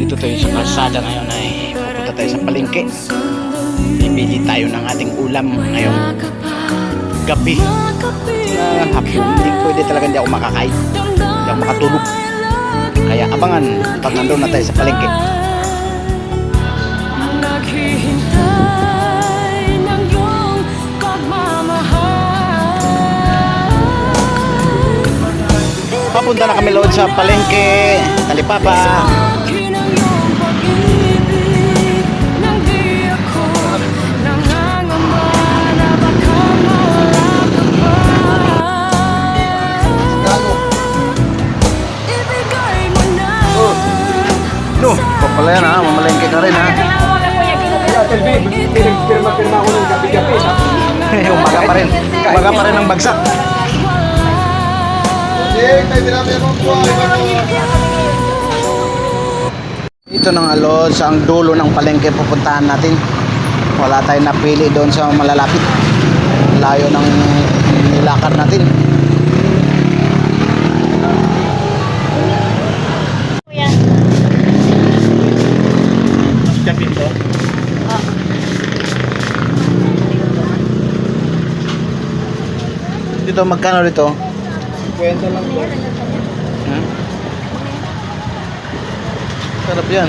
Dito tayo sa kalsada ngayon ay pupunta tayo sa palengke. Bibili tayo ng ating ulam ngayong gabi na hapon. Hindi pwede talaga, hindi ako makakain, hindi ako makatulog. Kaya abangan pag nandun na tayo sa palengke. Papunta na kami load sa palengke Talipapa. No, papala yan ha, mamalengke ka rin ha. Pirma-pirma ako ng gabi-gabi. Umaga pa rin, umaga pa rin ang bagsak. Ito nang alod sa ang dulo ng palengke pupuntahan natin. Wala tayong napili doon sa malalapit. Layo ng nilakad natin. Dito. Dito magkano dito? 50 lang po. Sarap yan.